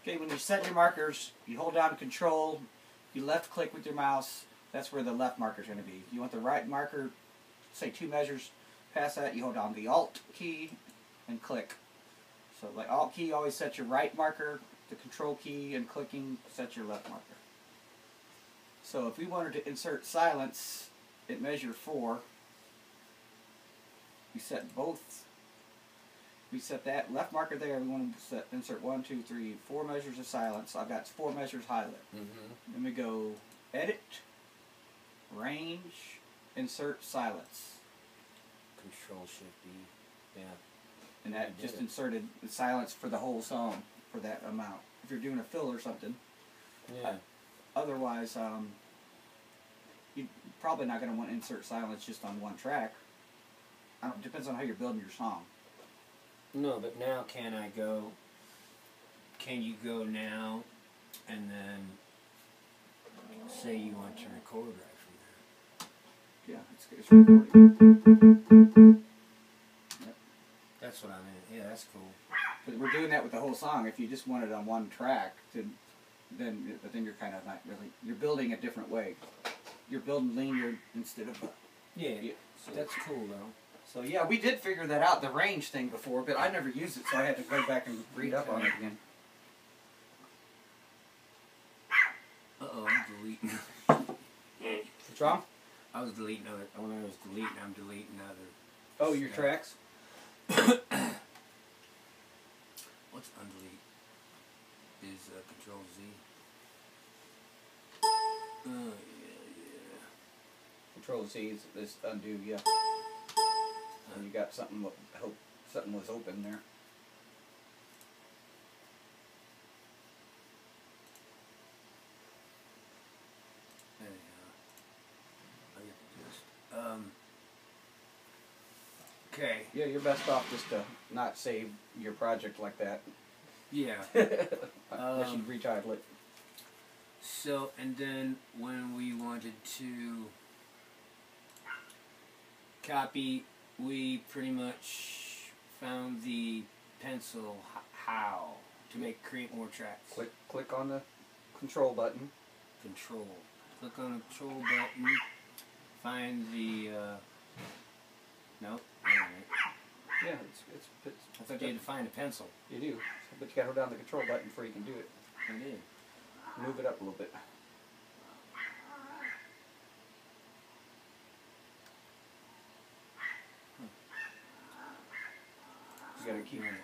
Okay, when you set your markers, you hold down Control, you left click with your mouse, that's where the left marker is going to be. You want the right marker, say 2 measures past that, you hold down the Alt key and click. So like Alt key always sets your right marker, the Control key and clicking sets your left marker. So if we wanted to insert silence at measure 4, we set both. We set that left marker there. We want to insert 1, 2, 3, 4 measures of silence. So I've got 4 measures highlighted. Then we go Edit, Range, Insert Silence. Control Shift B. Yeah. And that just inserted the silence for the whole song for that amount. If you're doing a fill or something. Yeah. Otherwise, you're probably not going to want to insert silence just on one track. Depends on how you're building your song. No, but now can you go now and then say you want to record right from there? Yeah, it's recording. Yep. That's what I meant. Yeah, that's cool. But we're doing that with the whole song. If you just want it on one track, then you're kind of not really, you're building a different way. You're building linear instead of... Yeah, so that's cool though. So yeah, we did figure that out, the range thing before, but I never used it, so I had to go back and read up on it again. Uh-oh, I'm deleting. What's wrong? I was deleting other. When I was deleting, I'm deleting other. Oh, your tracks? What's undelete? Is Control Z. Oh, yeah. Control Z is undo, yeah. And you got something, I hope something was open there. There you go. I get this. Okay. Yeah, you're best off just to not save your project like that. Yeah. Unless you retitle it. So, and then when we wanted to copy, we pretty much found the pencil how to create more tracks. Click on the Control button. Control. Click on the Control button. Find the. Nope. Yeah, it's I thought you had to find a pencil. You do, but you got to hold down the Control button before you can do it. I did. Move it up a little bit.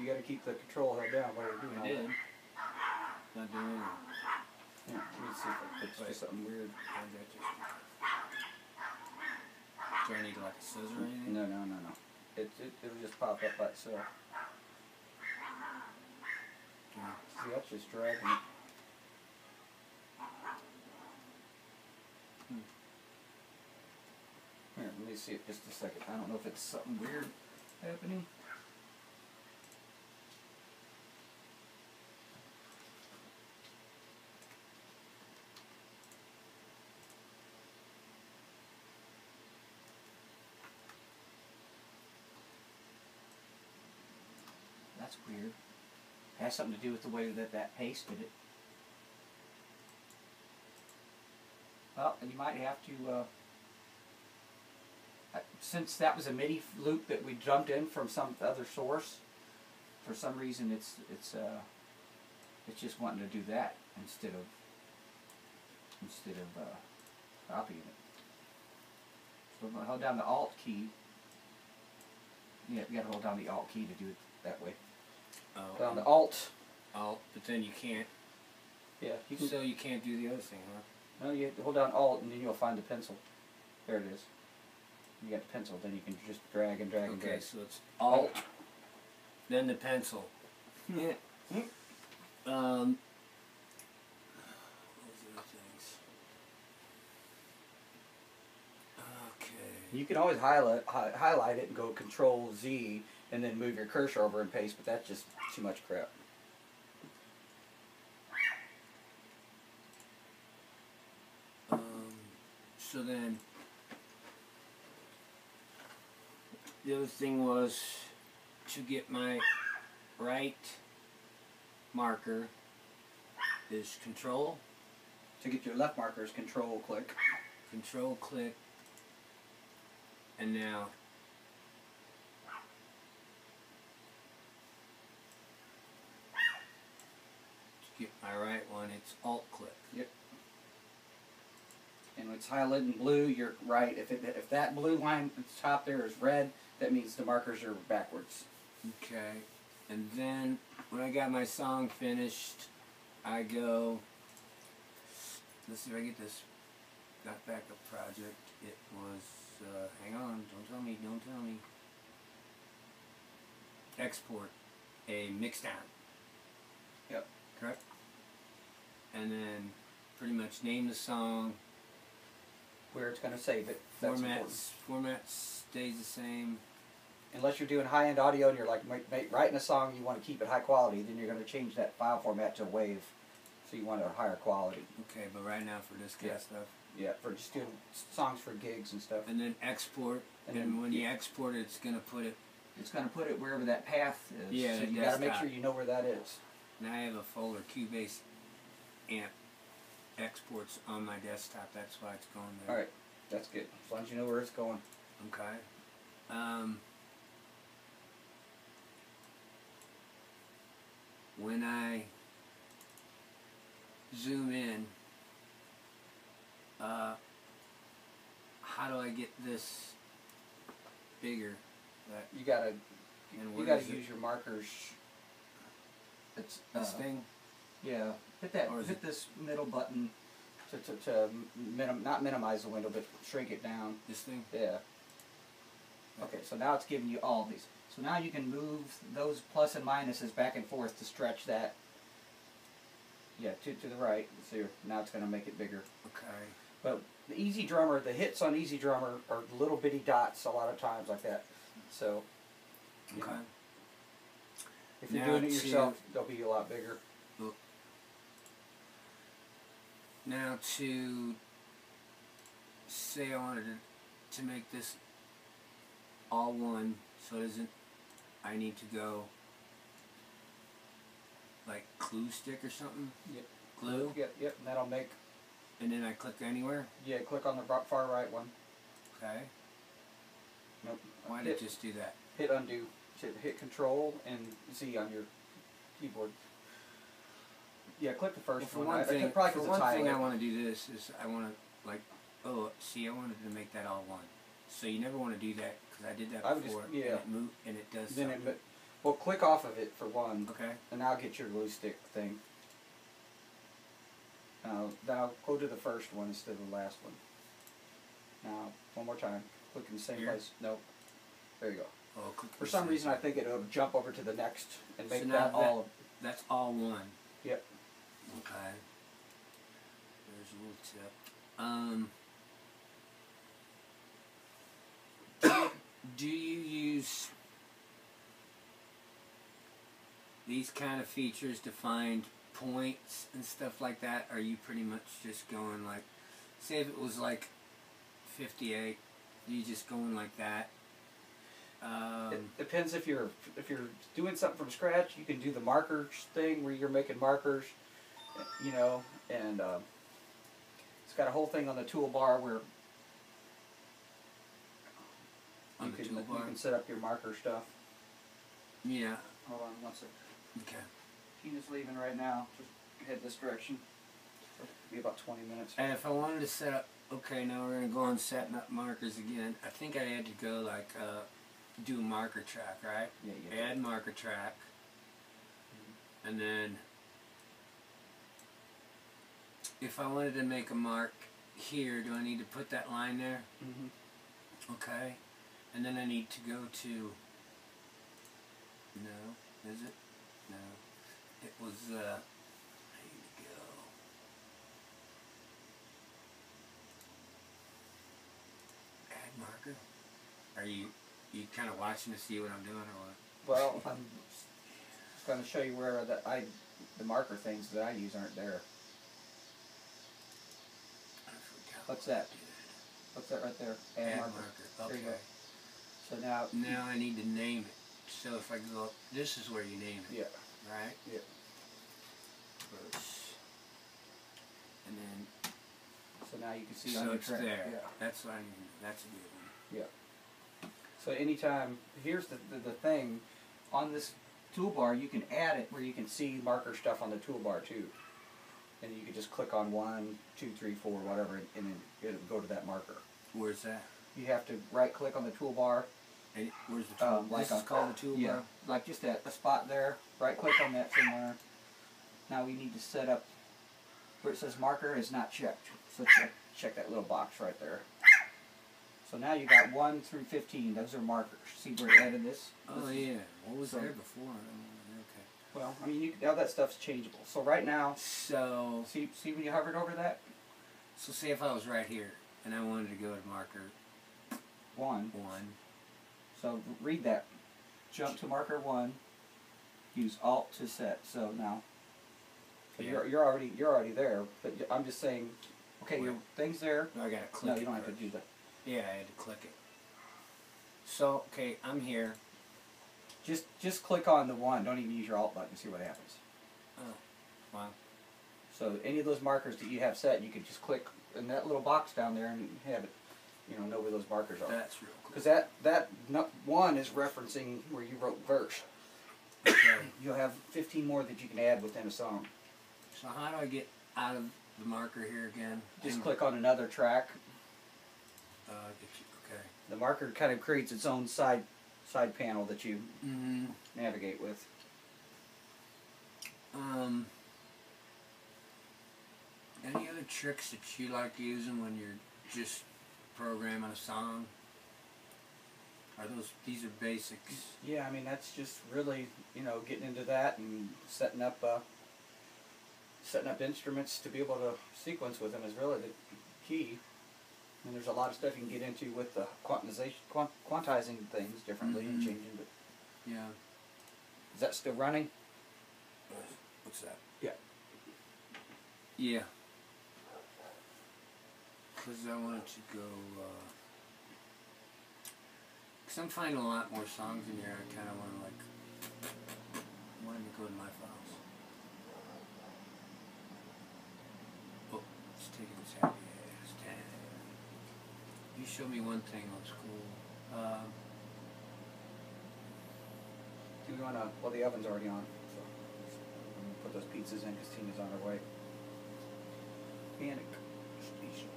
You gotta keep the Control held down while you're doing I all did. that. Not doing anything. Yeah, let me see if it's just something weird. Do I need like a scissor or anything? No. It'll just pop up by itself. See, that's just dragging it. Here, let me see it just a second. I don't know if it's something weird happening. That's weird. It has something to do with the way that pasted it. Well, you might have to, since that was a MIDI loop that we jumped in from some other source, for some reason it's just wanting to do that instead of copying it. So I'm going to hold down the Alt key. Yeah, you got to hold down the Alt key to do it that way. Oh, Down the Alt. Alt, but then you can't. Yeah, you can. So you can't do the other thing, huh? No, you have to hold down Alt and then you'll find the pencil. There it is. You got the pencil, then you can just drag and drag and drag. Okay, so it's Alt, then the pencil. Yeah. What was the other things? Okay. You can always highlight it and go Control Z and then move your cursor over and paste, but that's just too much crap. So then, the other thing was to get my right marker is control. To get your left marker is control click. Control click. And now to get my right one, it's alt click. Yep. And when it's highlighted in blue, you're right. If that blue line at the top there is red, that means the markers are backwards. Okay. And then when I got my song finished, I go, let's see if I get this, that backup project. It was, hang on, don't tell me. Export a mixdown. Yep. Correct? And then pretty much name the song. Where it's going to save it. That's important. Format stays the same. Unless you're doing high-end audio and you're like writing a song, you want to keep it high quality, then you're going to change that file format to WAV. So you want a higher quality. Okay, but right now for this kind of stuff. Yeah, for just doing songs for gigs and stuff. And then export. And then when you export it, it's going to put it. It's going to put it wherever that path is. Yeah, so you got to make sure you know where that is. Now I have a folder, Cubase amp exports on my desktop. That's why it's going there. All right, that's good. As long as you know where it's going. Okay. When I zoom in, how do I get this bigger? You gotta use your markers. It's this thing. Yeah, hit this middle button to not minimize the window, but shrink it down. This thing. Yeah. Okay, so now it's giving you all of these. So now you can move those plus and minuses back and forth to stretch that. Yeah, to the right. So now it's going to make it bigger. Okay. But the Easy Drummer, the hits on Easy Drummer are little bitty dots a lot of times like that. So. Okay. If you're doing it yourself, they'll be a lot bigger. Look. Now to say I wanted to make this all one, so it isn't, I need to go like glue stick or something? Yep. Glue? Yep, and that'll make... And then I click anywhere? Yeah, click on the far right one. Okay. Nope. Why did it just do that? Hit undo. Hit Control and Z on your keyboard. Yeah, click the first one. For one thing, I want to do this is I want to like, oh, see, I wanted to make that all one. So you never want to do that because I did that before. And it moved and it does. Then something. Well, click off of it for one. Okay. And I'll get your glue stick thing. Now go to the first one instead of the last one. Now one more time. Click in the same place. Nope. There you go. Oh, for some reason, I think it'll jump over to the next and make that all. That's all one. Yep. Okay. There's a little tip. Do you use these kind of features to find points and stuff like that? Are you pretty much just going like, say if it was like 58, you just going like that? It depends if you're doing something from scratch. You can do the markers thing where you're making markers, you know, and it's got a whole thing on the toolbar where you can set up your marker stuff. Yeah. Hold on one second. Okay. Tina's leaving right now. Just head this direction. It'll be about 20 minutes. And if I wanted to set up, okay, now we're gonna go on setting up markers again. I think I had to go like do a marker track, right? Yeah. Add marker track. And then if I wanted to make a mark here, do I need to put that line there? Mm-hmm. Okay. And then I need to go to, no, is it? No. It was, I need to go. Add marker? Are you kind of watching to see what I'm doing or what? Well, I'm going to show you where the marker things that I use aren't there. What's that? What's that right there? Add marker. Okay. There you go. So now I need to name it. So if I go up, this is where you name it. Yeah. Right? Yeah. Verse. now you can see So on your it's track. there. Yeah. That's what I mean. That's a good one. Yeah. So anytime, here's the thing, on this toolbar you can add it where you can see marker stuff on the toolbar too. And you can just click on 1, 2, 3, 4, whatever, and then it'll go to that marker. Where's that? You have to right click on the toolbar. And where's the toolbar? Like This is called the toolbar? Yeah, like just at a spot there. Right click on that somewhere. Now we need to set up where it says marker is not checked. So check that little box right there. So now you got 1 through 15. Those are markers. See where it added this? Oh yeah. What was there before? Okay. Well, I mean, all that stuff's changeable. So right now, So see when you hovered over that? So say if I was right here and I wanted to go to marker 1. 1. So read that. Jump to marker 1. Use Alt to set. So now, Yeah. you're already there. But I'm just saying, okay, your thing's there. No, I gotta click. No, you don't have to first. do that. Yeah, I had to click it. So okay, I'm here. Just click on the 1. Don't even use your Alt button. See what happens. Oh, wow. So any of those markers that you have set, you could just click in that little box down there and have it, know where those markers are. That's real cool. Because that 1 is referencing where you wrote verse. Okay. You'll have 15 more that you can add within a song. So how do I get out of the marker here again? Just click on another track. Okay. The marker kind of creates its own side panel that you navigate with. Any other tricks that you like using when you're just programming a song? These are basics? Yeah, I mean that's just really getting into that and setting up instruments to be able to sequence with them is really the key. And there's a lot of stuff you can get into with the quantizing things differently and changing. But yeah. is that still running? What's that? Yeah. Yeah. Because I wanted to go. Because I'm finding a lot more songs in here. I kind of want to wanted to go to my files. Oh, it's taking its happy ass time. You showed me one thing looks cool. Do we want to? Well, the oven's already on, so I'm gonna put those pizzas in because Tina's on her way. Panic station.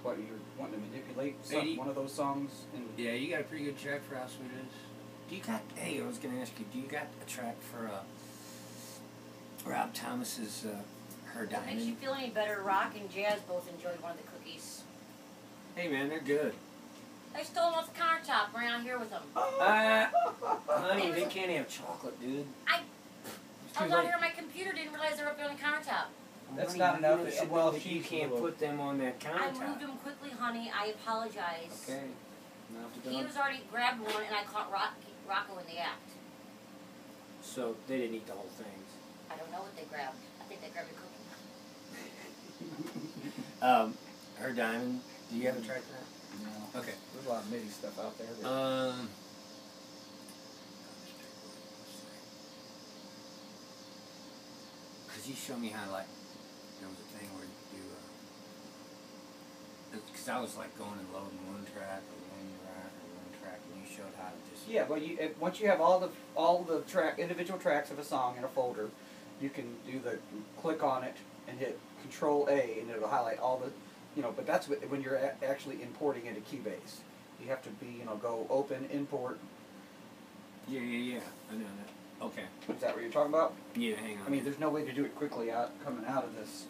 What, you're wanting to manipulate one of those songs? Yeah, you got a pretty good track for How Sweet It Is. Do you got? Hey, I was gonna ask you. Do you got a track for Rob Thomas's Her Diamond? Makes you feel any better? Rock and Jazz both enjoyed one of the cookies. Hey man, they're good. I stole them off the countertop. Ran out here with them. Honey, they can't have chocolate, dude. I was out here on my computer. Didn't realize they were up there on the countertop. That's Honey, not enough. You should Well, know that you can't put them on that I countertop. moved them quickly, honey. I apologize. Okay. Now if you He don't- was already grabbed one, and I caught Rocco in the act. So they didn't eat the whole thing. I don't know what they grabbed. I think they grabbed a cookie. Her Diamond. Do you have a track for that? No. Okay. There's a lot of MIDI stuff out there. Because you showed me how there was a thing where you could do, because I was like going and loading one track or one track, and you showed how to just. Yeah, well, once you have all the individual tracks of a song in a folder, you can do click on it and hit Control A, and it'll highlight all the, But that's when you're actually importing into Cubase. You have to go open, import. Yeah. I know that. Okay. Is that what you're talking about? Yeah, hang on. I mean, there's no way to do it quickly coming out of this.